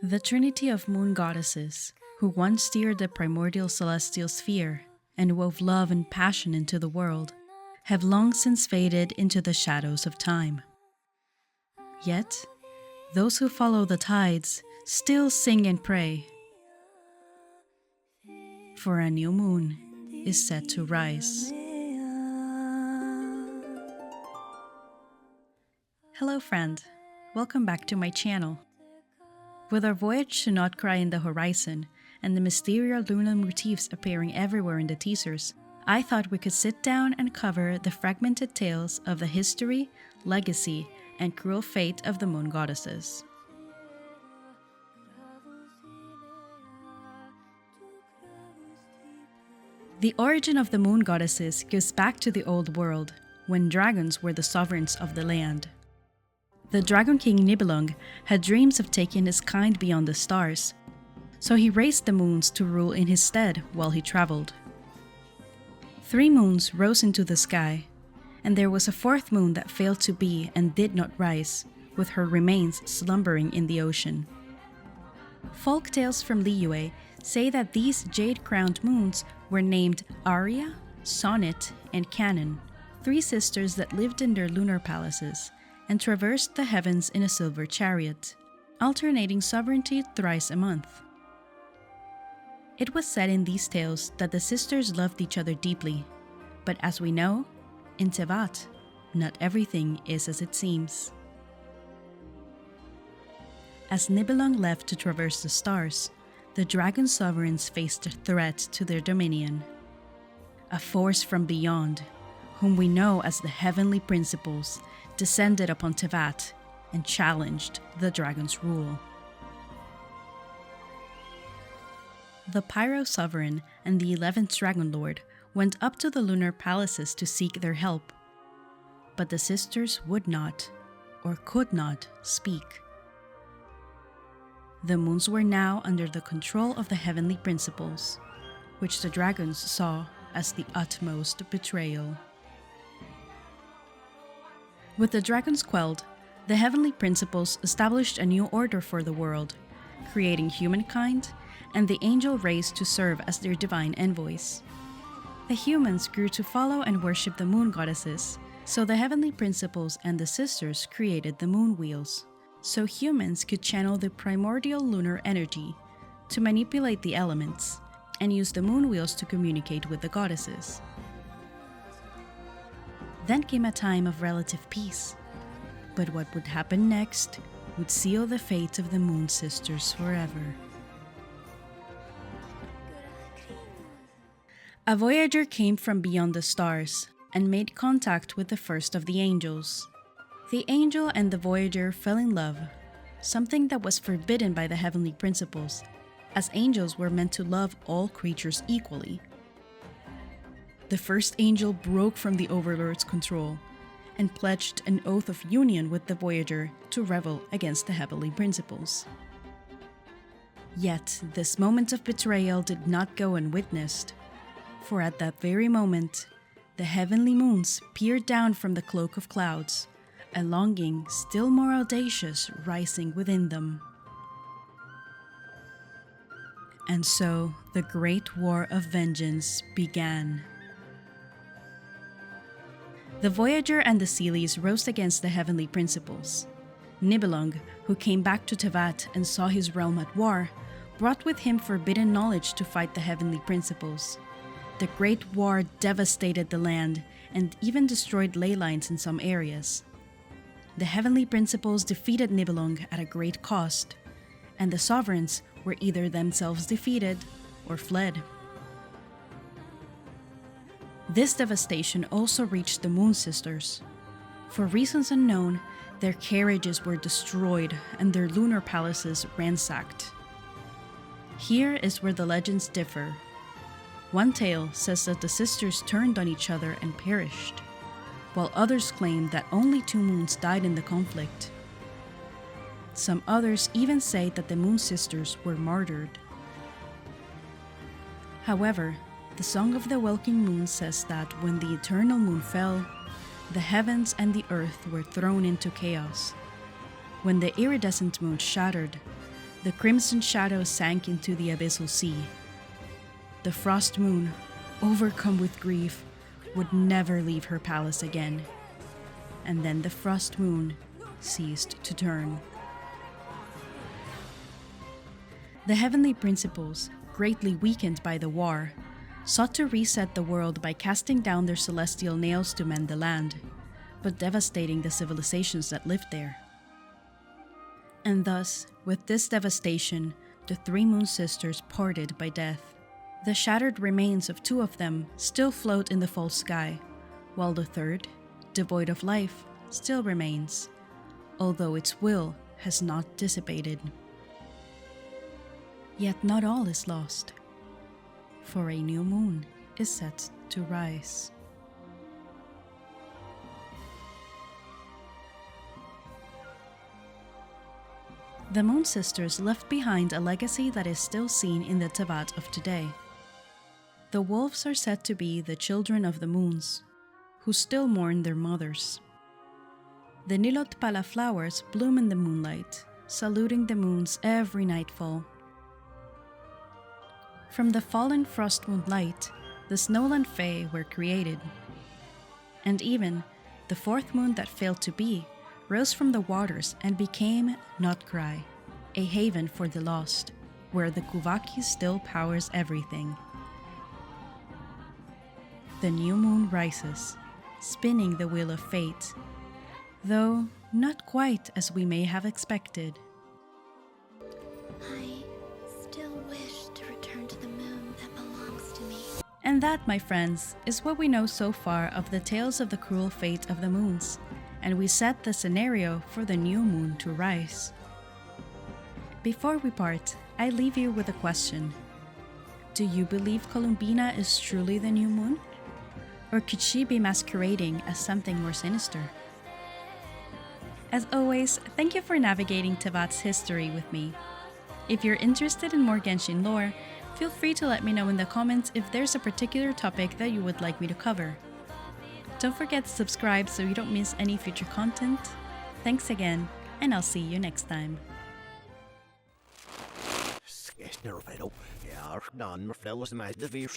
The trinity of moon goddesses, who once steered the primordial celestial sphere and wove love and passion into the world, have long since faded into the shadows of time. Yet, those who follow the tides still sing and pray, for a new moon is set to rise. Hello friend, welcome back to my channel. With our voyage to Nod-Krai in the horizon and the mysterious lunar motifs appearing everywhere in the teasers, I thought we could sit down and cover the fragmented tales of the history, legacy, and cruel fate of the moon goddesses. The origin of the moon goddesses goes back to the old world, when dragons were the sovereigns of the land. The Dragon King Nibelung had dreams of taking his kind beyond the stars, so he raised the moons to rule in his stead while he traveled. 3 moons rose into the sky, and there was a 4th moon that failed to be and did not rise, with her remains slumbering in the ocean. Folk tales from Liyue say that these jade-crowned moons were named Aria, Sonnet, and Canon, 3 sisters that lived in their lunar palaces and traversed the heavens in a silver chariot, alternating sovereignty thrice a month. It was said in these tales that the sisters loved each other deeply, but as we know, in Teyvat, not everything is as it seems. As Nibelung left to traverse the stars, the dragon sovereigns faced a threat to their dominion. A force from beyond, whom we know as the heavenly principles, descended upon Teyvat and challenged the dragon's rule. The Pyro Sovereign and the 11th Dragon Lord went up to the lunar palaces to seek their help, but the sisters would not, or could not, speak. The moons were now under the control of the heavenly principles, which the dragons saw as the utmost betrayal. With the dragons quelled, the heavenly principles established a new order for the world, creating humankind and the angel race to serve as their divine envoys. The humans grew to follow and worship the moon goddesses, so the heavenly principles and the sisters created the moon wheels, so humans could channel the primordial lunar energy to manipulate the elements and use the moon wheels to communicate with the goddesses. Then came a time of relative peace, but what would happen next would seal the fate of the Moon Sisters forever. A voyager came from beyond the stars and made contact with the first of the angels. The angel and the voyager fell in love, something that was forbidden by the heavenly principles, as angels were meant to love all creatures equally. The first angel broke from the overlord's control and pledged an oath of union with the voyager to rebel against the heavenly principles. Yet, this moment of betrayal did not go unwitnessed, for at that very moment, the heavenly moons peered down from the cloak of clouds, a longing still more audacious rising within them. And so, the Great War of Vengeance began. The Voyager and the Sealies rose against the heavenly principles. Nibelung, who came back to Teyvat and saw his realm at war, brought with him forbidden knowledge to fight the heavenly principles. The Great War devastated the land and even destroyed ley lines in some areas. The heavenly principles defeated Nibelung at a great cost, and the sovereigns were either themselves defeated or fled. This devastation also reached the Moon Sisters. For reasons unknown, their carriages were destroyed and their lunar palaces ransacked. Here is where the legends differ. One tale says that the sisters turned on each other and perished, while others claim that only 2 moons died in the conflict. Some others even say that the Moon Sisters were martyred. However, the Song of the Welkin Moon says that when the eternal moon fell, the heavens and the earth were thrown into chaos. When the iridescent moon shattered, The crimson shadow sank into the abyssal sea. The frost moon, overcome with grief, would never leave her palace again. And then the frost moon ceased to turn. The heavenly principles, greatly weakened by the war, sought to reset the world by casting down their celestial nails to mend the land, but devastating the civilizations that lived there. And thus, with this devastation, the three Moon Sisters parted by death. The shattered remains of two of them still float in the false sky, while the third, devoid of life, still remains, although its will has not dissipated. Yet not all is lost, for a new moon is set to rise. The Moon Sisters left behind a legacy that is still seen in the Teyvat of today. The wolves are said to be the children of the moons, who still mourn their mothers. The Nilotpala flowers bloom in the moonlight, saluting the moons every nightfall. From the fallen frost moon light, the Snowland Fae were created. And even the fourth moon that failed to be rose from the waters and became Nod-Krai, a haven for the lost, where the Kuvaki still powers everything. The new moon rises, spinning the wheel of fate, though not quite as we may have expected. I still wish to return to the moon that belongs to me. And that, my friends, is what we know so far of the tales of the cruel fate of the moons, and we set the scenario for the new moon to rise. Before we part, I leave you with a question. Do you believe Columbina is truly the new moon? Or could she be masquerading as something more sinister? As always, thank you for navigating Teyvat's history with me. If you're interested in more Genshin lore, feel free to let me know in the comments if there's a particular topic that you would like me to cover. Don't forget to subscribe so you don't miss any future content. Thanks again, and I'll see you next time. Snurfedo, ja, dan, mevrouw, was mij de weer,